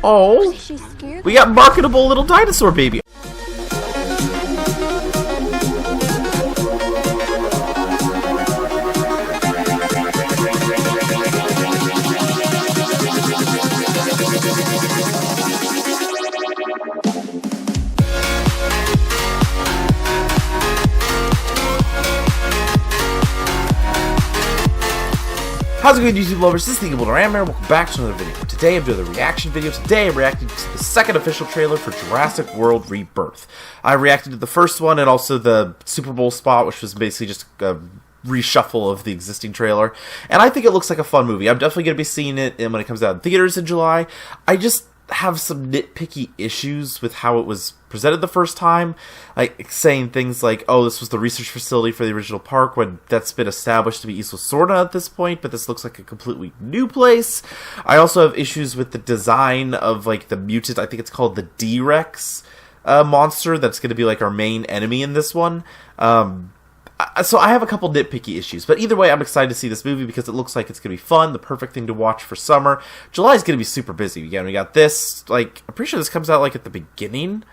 Oh, we got marketable little dinosaur baby. How's it going, YouTube lovers? This is the Evil Ram here. Welcome back to another video. Today I'm doing the reaction video. Today I'm reacting to the second official trailer for Jurassic World Rebirth. I reacted to the first one and also the Super Bowl spot, which was basically just a reshuffle of the existing trailer. And I think it looks like a fun movie. I'm definitely going to be seeing it when it comes out in theaters in July. I just have some nitpicky issues with how it was presented the first time, like saying things like, oh, this was the research facility for the original park, when that's been established to be Isla Sorna at this point, but this looks like a completely new place. I also have issues with the design of like the mutant, I think it's called the D-Rex monster, that's going to be like our main enemy in this one. So I have a couple nitpicky issues, but either way, I'm excited to see this movie because it looks like it's going to be fun, the perfect thing to watch for summer. July is going to be super busy. Again, we got this, like, I'm pretty sure this comes out, like, at the beginning.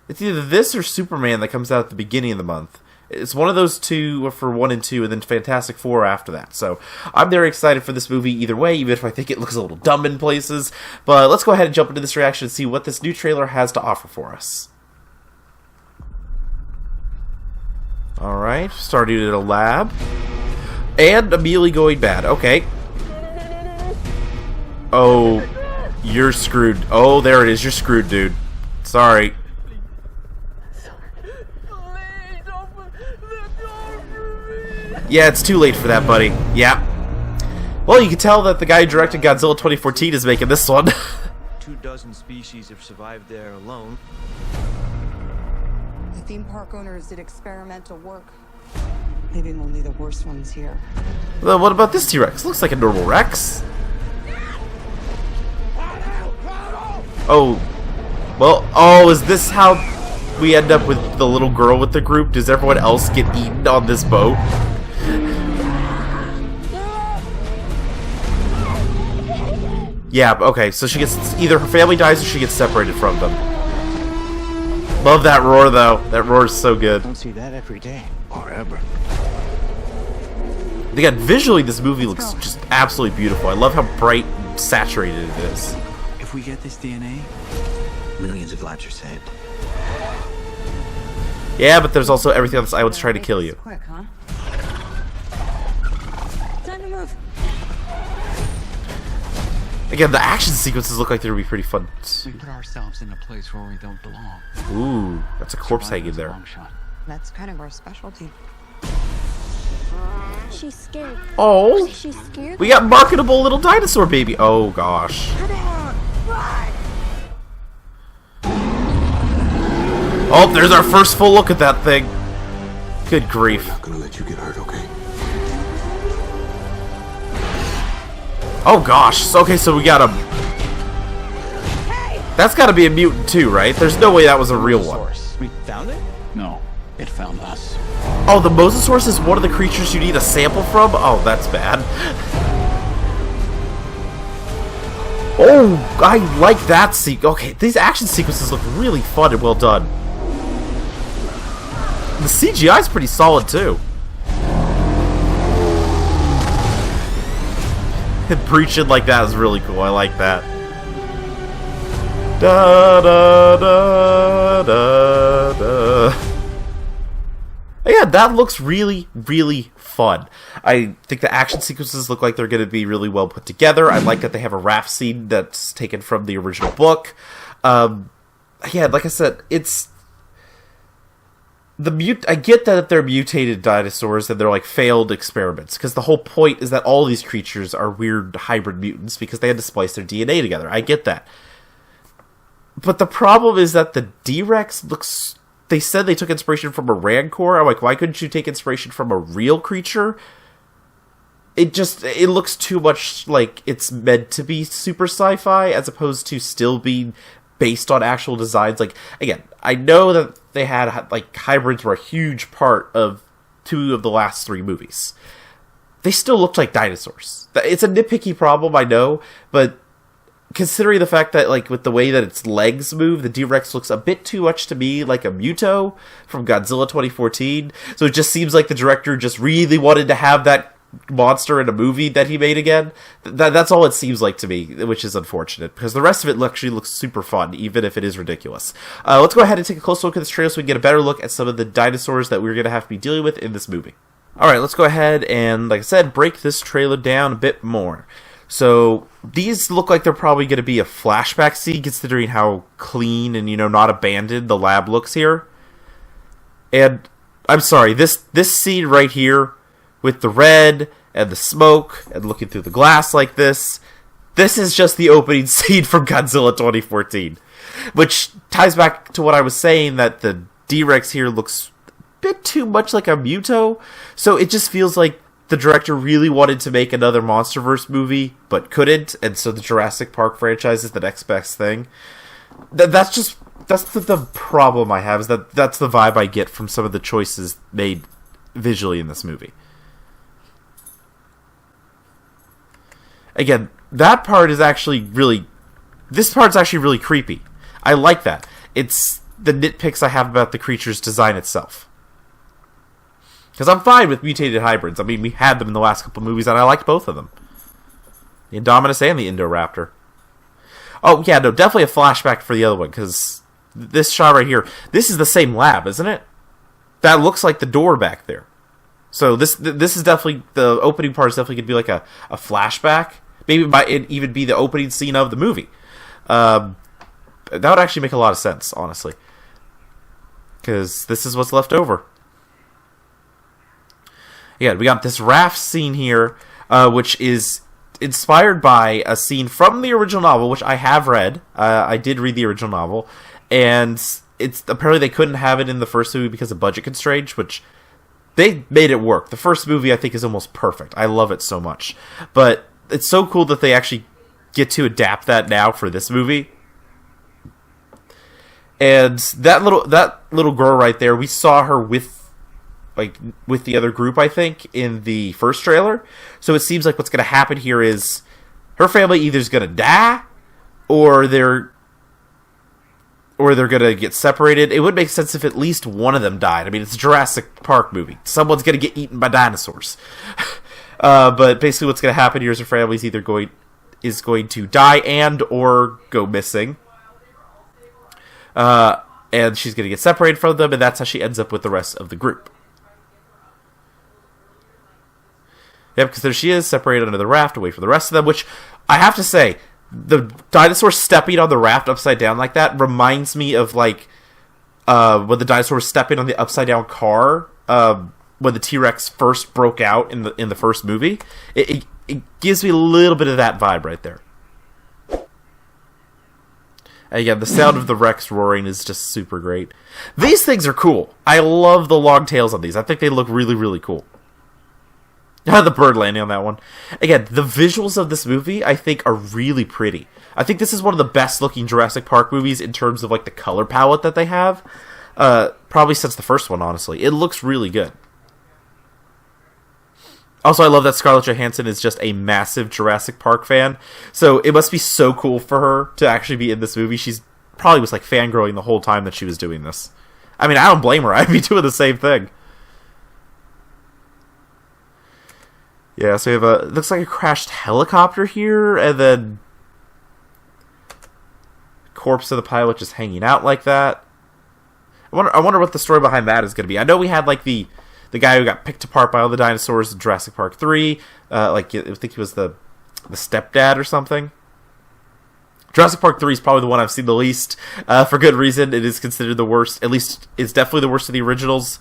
It's either this or Superman that comes out at the beginning of the month. It's one of those two for 1 and 2, and then Fantastic Four after that. So I'm very excited for this movie either way, even if I think it looks a little dumb in places. But let's go ahead and jump into this reaction and see what this new trailer has to offer for us. Alright, starting at a lab. And immediately going bad. Okay. Oh, you're screwed. Oh, there it is. You're screwed, dude. Sorry. Yeah, it's too late for that, buddy. Yeah. Well, you can tell that the guy who directed Godzilla 2014 is making this one. 24 species have survived there alone. The theme park owners did experimental work. Maybe only the worst ones here. Well, what about this T-Rex? Looks like a normal Rex. Oh. Well, oh, is this how we end up with the little girl with the group? Does everyone else get eaten on this boat? Yeah, okay, so she gets, either her family dies or she gets separated from them. Love that roar, though. That roar is so good. Don't see that every day or ever. Again, visually, this movie looks just absolutely beautiful. I love how bright and saturated it is. If we get this DNA, millions of lives are saved. Yeah, but there's also everything else I was trying to kill you. Quick, huh? Time to move. Again, the action sequences look like they're gonna be pretty fun. We put ourselves in a place where we don't belong. Ooh, that's a corpse hanging there. That's kind of our specialty. She's scared. Oh, She's scared. we got marketable little dinosaur baby. Oh gosh. Oh, there's our first full look at that thing. Good grief. I'm not gonna let you get hurt, okay? Oh gosh. Okay, so we got a. That's got to be a mutant too, right? There's no way that was a real one. We found it? No, it found us. Oh, the Mosasaurus is one of the creatures you need a sample from? Oh, that's bad. Oh, I like that Okay, these action sequences look really fun and well done. The CGI is pretty solid too. And preaching like that is really cool. I like that. Da da da da da. Yeah, that looks really, really fun. I think the action sequences look like they're going to be really well put together. I like that they have a raft scene that's taken from the original book. Yeah, like I said, it's I get that they're mutated dinosaurs and they're like failed experiments, because the whole point is that all these creatures are weird hybrid mutants because they had to splice their DNA together. I get that. But the problem is that the D-Rex looks... They said they took inspiration from a rancor. I'm like, why couldn't you take inspiration from a real creature? It looks too much like it's meant to be super sci-fi as opposed to still being based on actual designs. Like, again, I know that they had, like, hybrids were a huge part of 2 of the last 3 movies. They still looked like dinosaurs. It's a nitpicky problem, I know, but considering the fact that, like, with the way that its legs move, the D-Rex looks a bit too much to me like a Muto from Godzilla 2014. So it just seems like the director just really wanted to have that monster in a movie that he made again. That's all it seems like to me, which is unfortunate, because the rest of it actually looks super fun, even if it is ridiculous. Let's go ahead and take a close look at this trailer so we can get a better look at some of the dinosaurs that we're going to have to be dealing with in this movie. Alright, let's go ahead and, like I said, break this trailer down a bit more. So, these look like they're probably going to be a flashback scene, considering how clean and, not abandoned the lab looks here. And, I'm sorry, this scene right here, with the red, and the smoke, and looking through the glass like this is just the opening scene from Godzilla 2014. Which ties back to what I was saying, that the D-Rex here looks a bit too much like a Muto, so it just feels like the director really wanted to make another MonsterVerse movie, but couldn't, and so the Jurassic Park franchise is the next best thing. That's the problem I have, is that's the vibe I get from some of the choices made visually in this movie. Again, that part is actually really... This part's actually really creepy. I like that. It's the nitpicks I have about the creature's design itself. Because I'm fine with mutated hybrids. I mean, we had them in the last couple movies, and I liked both of them. The Indominus and the Indoraptor. Oh, yeah, no, definitely a flashback for the other one, because this shot right here, this is the same lab, isn't it? That looks like the door back there. So this is definitely, the opening part is definitely going to be like a flashback. Maybe it might even be the opening scene of the movie. That would actually make a lot of sense, honestly. Because this is what's left over. Yeah, we got this raft scene here, which is inspired by a scene from the original novel, which I have read. I did read the original novel. And it's apparently they couldn't have it in the first movie because of budget constraints, which... They made it work. The first movie, I think, is almost perfect. I love it so much. But it's so cool that they actually get to adapt that now for this movie. And that little girl right there, we saw her with the other group, I think, in the first trailer. So it seems like what's going to happen here is her family either is going to die, or they're going to get separated. It would make sense if at least one of them died. I mean, it's a Jurassic Park movie. Someone's going to get eaten by dinosaurs. But basically what's going to happen here is her family's either going to die and or go missing. And she's going to get separated from them, and that's how she ends up with the rest of the group. Yep, because there she is, separated under the raft, away from the rest of them, which I have to say... The dinosaur stepping on the raft upside down like that reminds me of, like, when the dinosaur was stepping on the upside down car when the T-Rex first broke out in the first movie. It gives me a little bit of that vibe right there. And again, the sound of the Rex roaring is just super great. These things are cool. I love the long tails on these. I think they look really, really cool. The bird landing on that one. Again, the visuals of this movie, I think, are really pretty. I think this is one of the best looking Jurassic Park movies in terms of, like, the color palette that they have. Probably since the first one, honestly. It looks really good. Also, I love that Scarlett Johansson is just a massive Jurassic Park fan. So it must be so cool for her to actually be in this movie. She's probably was, like, fangirling the whole time that she was doing this. I mean, I don't blame her. I'd be doing the same thing. Yeah, so we have it looks like a crashed helicopter here, and then corpse of the pilot just hanging out like that. I wonder what the story behind that is going to be. I know we had, like, the guy who got picked apart by all the dinosaurs in Jurassic Park 3. Like, I think he was the stepdad or something. Jurassic Park 3 is probably the one I've seen the least, for good reason. It is considered the worst. At least, it's definitely the worst of the originals.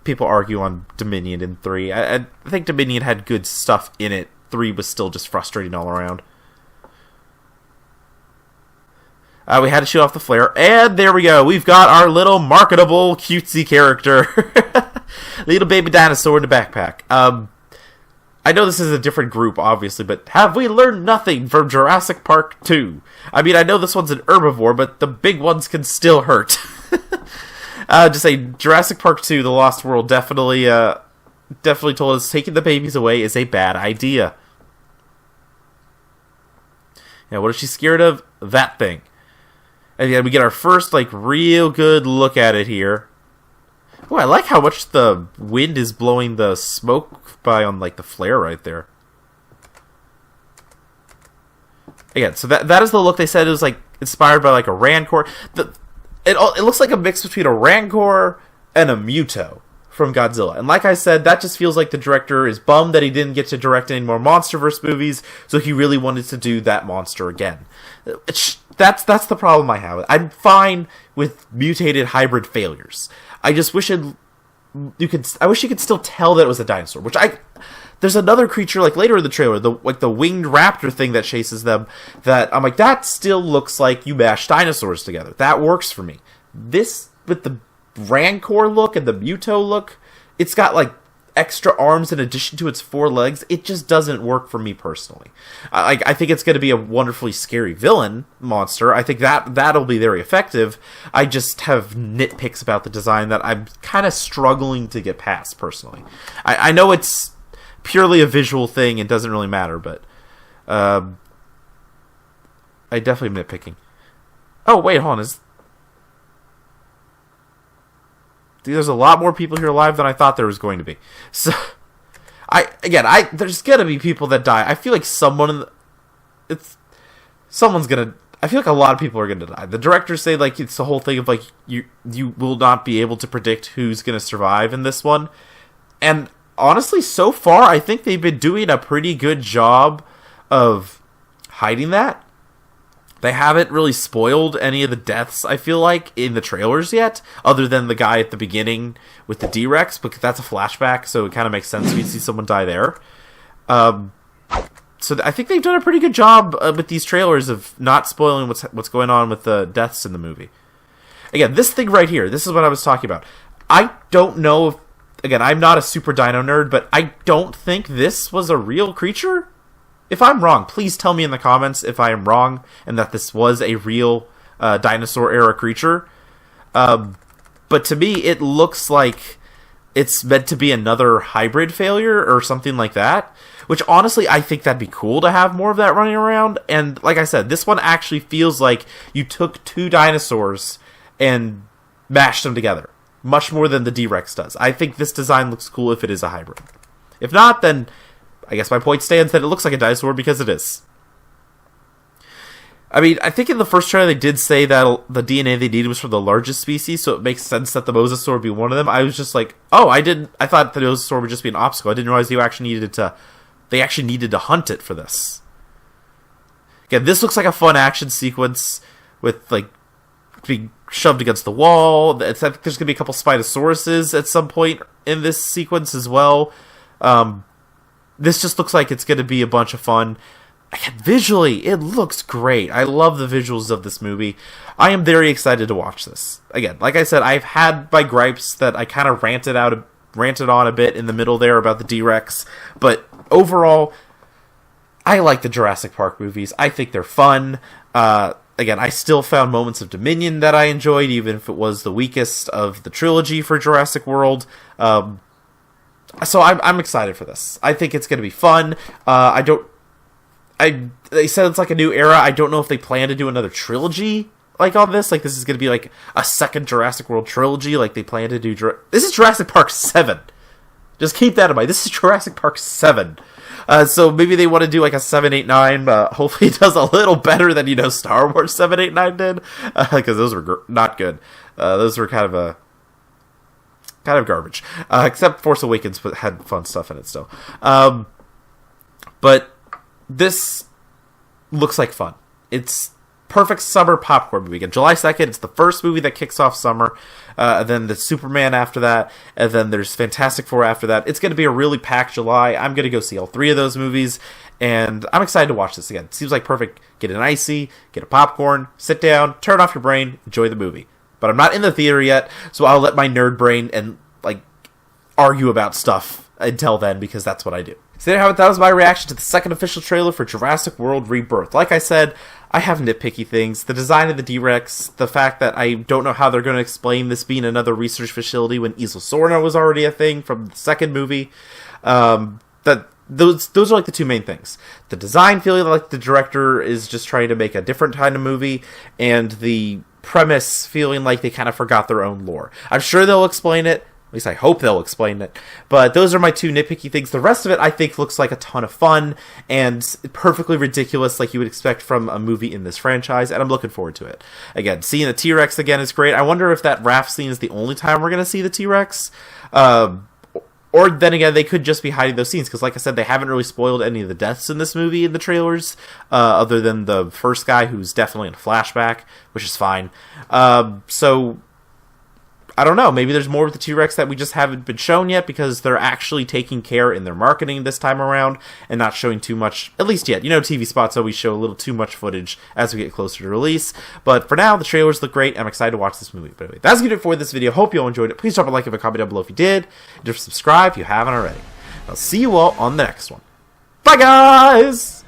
People argue on Dominion in 3. I think Dominion had good stuff in it. 3 was still just frustrating all around. We had to shoot off the flare, and there we go. We've got our little marketable, cutesy character. Little baby dinosaur in the backpack. I know this is a different group, obviously, but have we learned nothing from Jurassic Park 2? I mean, I know this one's an herbivore, but the big ones can still hurt. Just say, Jurassic Park 2, The Lost World, definitely told us taking the babies away is a bad idea. Yeah, what is she scared of? That thing. And yeah, we get our first, like, real good look at it here. Oh, I like how much the wind is blowing the smoke by on, like, the flare right there. Again, so that is the look they said it was, like, inspired by, like, a Rancor. It looks like a mix between a Rancor and a Muto from Godzilla. And like I said, that just feels like the director is bummed that he didn't get to direct any more MonsterVerse movies, so he really wanted to do that monster again. That's the problem I have. I'm fine with mutated hybrid failures. I just wish I wish you could still tell that it was a dinosaur. There's another creature like later in the trailer, the winged raptor thing that chases them. That I'm like, that still looks like you mashed dinosaurs together. That works for me. This with the Rancor look and the Muto look, it's got like extra arms in addition to its 4 legs. It just doesn't work for me personally. I think it's going to be a wonderfully scary villain monster. I think that'll be very effective. I just have nitpicks about the design that I'm kind of struggling to get past personally. I know it's purely a visual thing and doesn't really matter, but I definitely am nitpicking. Oh wait, hold on. There's a lot more people here alive than I thought there was going to be. So, there's gonna be people that die. I feel like someone's gonna. I feel like a lot of people are gonna die. The directors say like it's the whole thing of like you will not be able to predict who's gonna survive in this one. And honestly, so far, I think they've been doing a pretty good job of hiding that. They haven't really spoiled any of the deaths, I feel like, in the trailers yet, other than the guy at the beginning with the D-Rex, because that's a flashback, so it kind of makes sense if you see someone die there. So I think they've done a pretty good job with these trailers of not spoiling what's going on with the deaths in the movie. Again, this thing right here, this is what I was talking about. I don't know if, again, I'm not a super dino nerd, but I don't think this was a real creature. If I'm wrong, please tell me in the comments if I am wrong and that this was a real dinosaur-era creature. But to me, it looks like it's meant to be another hybrid failure or something like that. Which, honestly, I think that'd be cool to have more of that running around. And like I said, this one actually feels like you took 2 dinosaurs and mashed them together. Much more than the D-Rex does. I think this design looks cool if it is a hybrid. If not, then I guess my point stands that it looks like a dinosaur because it is. I mean, I think in the first trailer they did say that the DNA they needed was from the largest species, so it makes sense that the mosasaur would be one of them. I was just like, oh, I thought the mosasaur would just be an obstacle. I didn't realize they actually needed to hunt it for this. Again, this looks like a fun action sequence with like being shoved against the wall. I think there's gonna be a couple Spinosauruses at some point in this sequence as well. This just looks like it's going to be a bunch of fun. Again, visually, it looks great. I love the visuals of this movie. I am very excited to watch this. Again, like I said, I've had my gripes that I kind of ranted on a bit in the middle there about the D-Rex. But overall, I like the Jurassic Park movies. I think they're fun. Again, I still found moments of Dominion that I enjoyed, even if it was the weakest of the trilogy for Jurassic World. So I'm excited for this. I think it's going to be fun. They said it's like a new era. I don't know if they plan to do another trilogy like on this. Like this is going to be like a second Jurassic World trilogy. Like they plan to do. This is Jurassic Park 7. Just keep that in mind. This is Jurassic Park 7. So maybe they want to do like a 7, 8, 9. Hopefully it does a little better than Star Wars 7, 8, 9 did, because those were not good. Those were kind of garbage. Except Force Awakens had fun stuff in it still. But this looks like fun. It's perfect summer popcorn movie. Again, July 2nd, it's the first movie that kicks off summer. Then the Superman after that. And then there's Fantastic Four after that. It's going to be a really packed July. I'm going to go see all 3 of those movies. And I'm excited to watch this again. It seems like perfect. Get an icy, get a popcorn, sit down, turn off your brain, enjoy the movie. But I'm not in the theater yet, so I'll let my nerd brain and argue about stuff until then, because that's what I do. So there you have it. That was my reaction to the second official trailer for Jurassic World Rebirth. Like I said, I have nitpicky things. The design of the D-Rex, the fact that I don't know how they're going to explain this being another research facility when Isla Sorna was already a thing from the second movie. That those are like the two main things. The design feeling like the director is just trying to make a different kind of movie, and the premise feeling like they kind of forgot their own lore. I'm sure they'll explain it. At least I hope they'll explain it. But those are my two nitpicky things. The rest of it, I think, looks like a ton of fun and perfectly ridiculous like you would expect from a movie in this franchise, and I'm looking forward to it. Again, seeing the T-Rex again is great. I wonder if that raft scene is the only time we're going to see the T-Rex. Or then again, they could just be hiding those scenes, because like I said, they haven't really spoiled any of the deaths in this movie in the trailers, other than the first guy who's definitely in a flashback, which is fine. So, I don't know, maybe there's more with the T-Rex that we just haven't been shown yet, because they're actually taking care in their marketing this time around, and not showing too much, at least yet. You know, TV spots always show a little too much footage as we get closer to release, but for now, the trailers look great, I'm excited to watch this movie. But anyway, that's going to do it for this video. Hope you all enjoyed it. Please drop a like and a comment down below if you did, and just subscribe if you haven't already. I'll see you all on the next one. Bye, guys!